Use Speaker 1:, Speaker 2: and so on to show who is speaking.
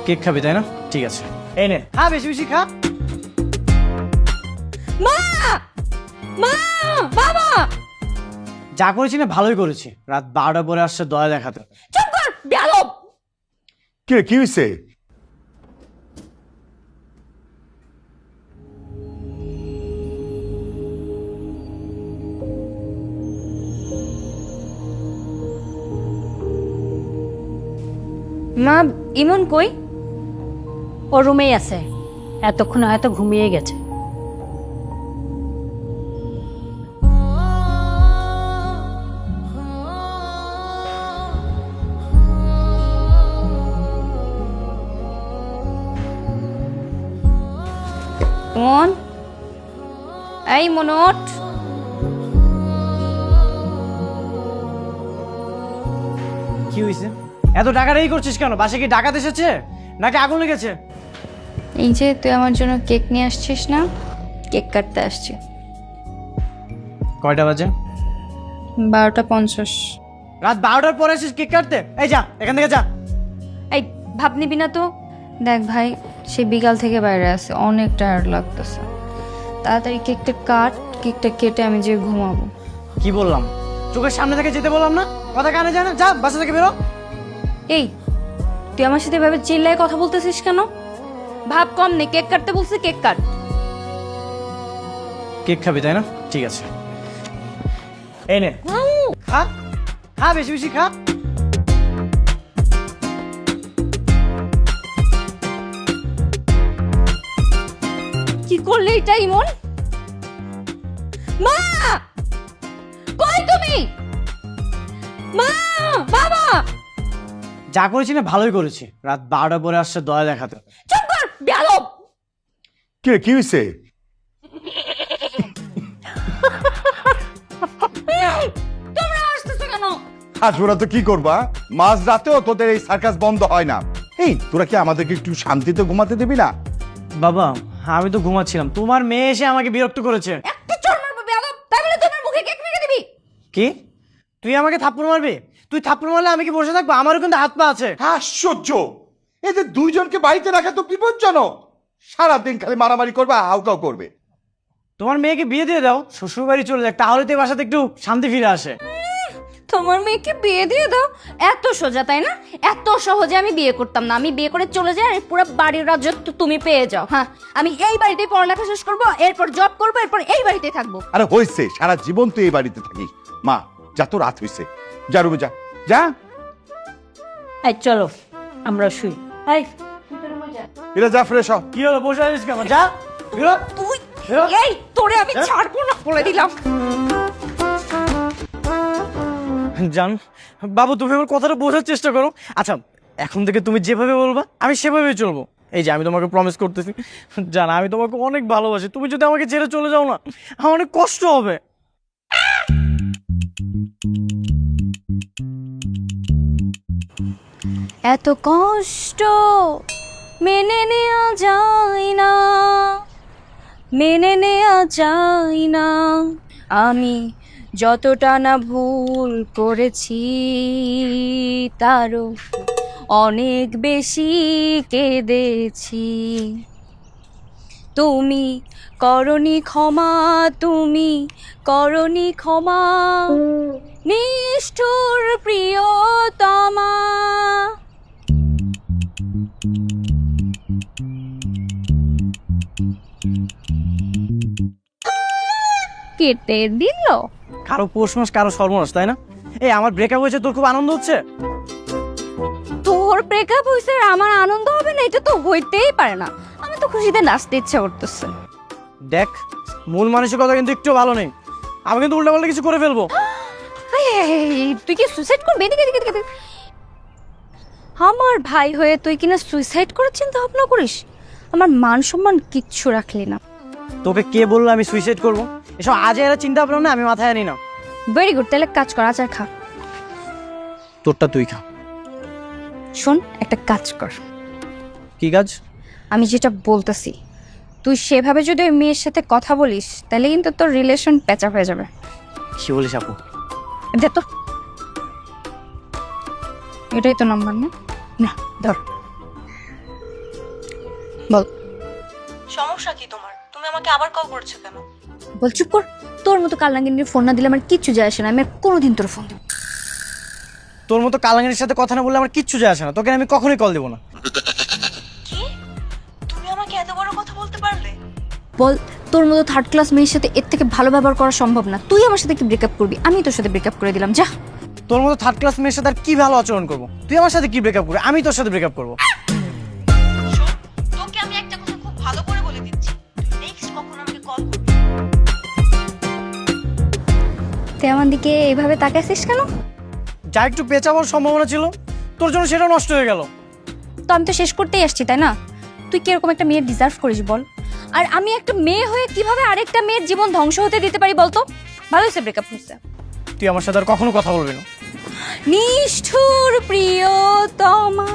Speaker 1: Cake খাবি তাই না? ঠিক আছে, এই নে, খা, বেশি বেশি খা।
Speaker 2: মা! মা! বাবা!
Speaker 1: যা করেছি না ভালোই করেছি, রাত 12টা পরে আসছে দয়া দেখাতে।
Speaker 2: চুপ কর, বেয়াদব!
Speaker 3: কি হয়েছে?
Speaker 2: মা, ইমন কই?
Speaker 4: ও রুমেই আছে, এতক্ষণ হয়তো ঘুমিয়ে গেছে।
Speaker 2: ইমন, এই মনোট।
Speaker 1: কি হয়েছে? এত ডাকাডাকি করছিস কেন? বাসে কি ডাকাত এসেছে নাকি আগুন লেগেছে?
Speaker 2: এই যে তুই আমার জন্য কেক নিয়ে আসছিস না, কেক কাটতে আসছি।
Speaker 1: কয়টা বাজে?
Speaker 2: 12:50।
Speaker 1: রাত 12টার পরে এসেছিস কেক কাটতে? এই যা এখান থেকে যা।
Speaker 2: এই ভাব নিবি না তো? দেখ ভাই, সে বিকাল থেকে বাইরে আছে, অনেক টায়ার্ড লাগতেছে। তাড়াতাড়ি কেকটা কাট, কেকটা কেটে আমি যে ঘুমাবো।
Speaker 1: কি বললাম? চোখের সামনে থেকে যেতে বললাম না? কথা কানে যায় না? যা বাসা থেকে বেরো।
Speaker 2: এই, তুই আমার সাথে এভাবে চিল্লায় কথা বলতেছিস কেন? ভাব কম নেই, কেক কাটতে বলছি, কেক কাট।
Speaker 1: কেক খাবি তাই না? ঠিক আছে, এই নে, খা, খা, বেশি বেশি খা।
Speaker 2: কি করলে এটা ইমন? মা! কই তুমি? মা! বাবা!
Speaker 1: যা করেছি না ভালোই করেছি, রাত 12টা পরে আসছে দয়া দেখাতে।
Speaker 2: চুপ কর, বেয়াদব!
Speaker 3: কি হয়েছে?
Speaker 2: তোমরা আসতেছো কেন?
Speaker 3: আজ ওরা তো কি করবা? মাঝ রাতেও তোদের এই সার্কাস বন্ধ হয় না। এই তোরা কি আমাদেরকে একটু শান্তিতে ঘুমাতে দিবি না?
Speaker 1: বাবা, আমি তো ঘুমাচ্ছিলাম, তোমার মেয়ে এসে আমাকে বিরক্ত করেছে।
Speaker 2: একটা চড় মারবো বেয়াদব, তাই বলে তোমার মুখে কেক মেরে দিবি?
Speaker 1: কি? তুই আমাকে থাপ্পড় মারবি? তুই থাপ্পড় মারলে আমি কি বসে থাকবো? আমারও কিন্তু হাত পা আছে।
Speaker 3: আশ্চর্য! এদের দুইজনকে বাড়িতে রাখা তো বিপজ্জনক। সারাদিন খালি মারামারি করবে, হাউকাউ করবে।
Speaker 1: তোমার মেয়েকে বিয়ে দিয়ে দাও, শ্বশুর বাড়ি চলে যাক, তাহলে তো এই বাসাতে একটু শান্তি ফিরে আসে।
Speaker 2: তোমার মেয়েকে বিয়ে দিয়ে দাও? এত সোজা তাই না? এত সহজে আমি বিয়ে করতাম না। আমি বিয়ে করে চলে যাই আর পুরো বাড়ির রাজত্ব তুমি পেয়ে যাও। হ্যাঁ, আমি এই বাড়িতেই পড়ালেখা শেষ করবো, এরপর জব করবো, এরপর এই বাড়িতেই থাকবো।
Speaker 3: আরে হয়েছে, সারা জীবন তুই এই বাড়িতে থাকিস। মা, যা, তো রাত হয়েছে, যা রুমে যা, যা।
Speaker 4: এই চলো আমরা শুই। এই
Speaker 3: এরা যা, ফ্রেশ হ।
Speaker 1: কি হলো, বসে আছিস কেন? যা বেরো।
Speaker 2: তুই
Speaker 1: বেরো।
Speaker 2: এই, তোরে আমি ছাড়বো না বলে দিলাম।
Speaker 1: জান বাবু, তুমি আমার কথাটা বোঝার চেষ্টা করো। আচ্ছা, এখন থেকে তুমি যেভাবে বলবা আমি সেভাবে চলবো। এই যে আমি তোমাকে প্রমিস করতেছি, জান আমি তোমাকে অনেক ভালোবাসি। তুমি যদি আমাকে ছেড়ে চলে যাও না, আমার অনেক কষ্ট হবে।
Speaker 2: এত কষ্ট মেনে নেওয়া যায় না, মেনে নেওয়া যায় না। আমি যতটা না ভুল করেছি তারও অনেক বেশি কেঁদেছি। তুমি করনি ক্ষমা, তুমি করনি ক্ষমা, নিষ্ঠুর প্রিয়তমা। কেটে দিল।
Speaker 1: কারো পৌষ মাস কারো সর্বনাশ, তাই না? এই আমার ব্রেকআপ হয়েছে, তোর খুব আনন্দ হচ্ছে?
Speaker 2: তোর ব্রেকআপ হয়েছে আর আমার আনন্দ হবে না? এটা তো হইতেই পারে না। আমি তো খুশিতে নাচতে ইচ্ছা করতেছে।
Speaker 1: দেখ, মূল মানসিকতা কিন্তু একটু ভালো নেই, আমি কিন্তু উল্টাপাল্টা কিছু করে ফেলবো।
Speaker 2: তুই কি সুইসাইড করবি? এদিকে এদিকে এদিকে। আমার ভাই হয়ে তুই কিনা সুইসাইড করার চিন্তা ভাবনা করিস? আমার মান সম্মান কিচ্ছু রাখলি না।
Speaker 1: তোকে কে বললো আমি সুইসাইড করবো? এসব আজ এরা চিন্তা ভাবনা না আমি মাথায় আনি না।
Speaker 2: ভেরি গুড, তাহলে কাজ কর, আচার খা।
Speaker 1: তোরটা তুই খা।
Speaker 2: শোন, একটা কাজ কর।
Speaker 1: কি কাজ?
Speaker 2: আমি যেটা বলতেছি তুই সেভাবে যদি ওই মেয়ের সাথে কথা বলিস, তাহলে কিন্তু তোর রিলেশন প্যাচআপ হয়ে যাবে।
Speaker 1: কি বলিস আপু?
Speaker 2: দে তো, এটাই তো নাম্বার না? না ধর। বল
Speaker 5: সমস্যা কি তোমার? তুমি আমাকে আবার কল করছো কেন?
Speaker 2: বল চুপ কর। তোর মতো কালনাগিনীর ফোন না দিলে আমার কিচ্ছু যায় আসে না। আমি আর কোনোদিন তোর ফোন দেবো।
Speaker 1: তোর মতো কালাঙ্গের সাথে কথা না বললে আমার কিচ্ছু যায় আসে না, তোকে আমি কখনোই কল দেবো না।
Speaker 5: কি? তুমি আমাকে এত বড় কথা বলতে পারলে?
Speaker 2: বল, তোর মতো থার্ড ক্লাস মেয়ের সাথে এর থেকে ভালো ব্যবহার করা সম্ভব না। তুই আমার সাথে কি ব্রেকআপ করবি? আমি তোর সাথে ব্রেকআপ করে দিলাম, যা।
Speaker 1: তোর মতো থার্ড ক্লাস মেয়ের সাথে আর কি ভালো আচরণ করবো? তুই আমার সাথে কি ব্রেকআপ করবি? আমি তোর সাথে ব্রেকআপ করবো।
Speaker 5: শোন, তোকে আমি একটা কথা খুব ভালো করে বলে দিচ্ছি, তুই নেক্সট কখন আমাকে কল করবি?
Speaker 2: তুই আমার দিকে এভাবে তাকাইছিস কেন?
Speaker 1: যা একটু পেঁচাবার সম্ভাবনা ছিল তোর জন্য সেটা নষ্ট হয়ে গেল।
Speaker 2: তো আমি তো শেষ করতেই আসছি, তাই না? তুই কিরকম একটা মেয়ের ডিজার্ভ করিস বল? আর আমি একটা মেয়ে হয়ে কিভাবে আরেকটা মেয়ের জীবন ধ্বংস হতে দিতে পারি বলতো? ভালো হয়েছে ব্রেকআপ হয়েছে।
Speaker 1: তুই আমার সাথে আর কখনো কথা বলবি না।
Speaker 2: নিষ্ঠুর প্রিয়তমা।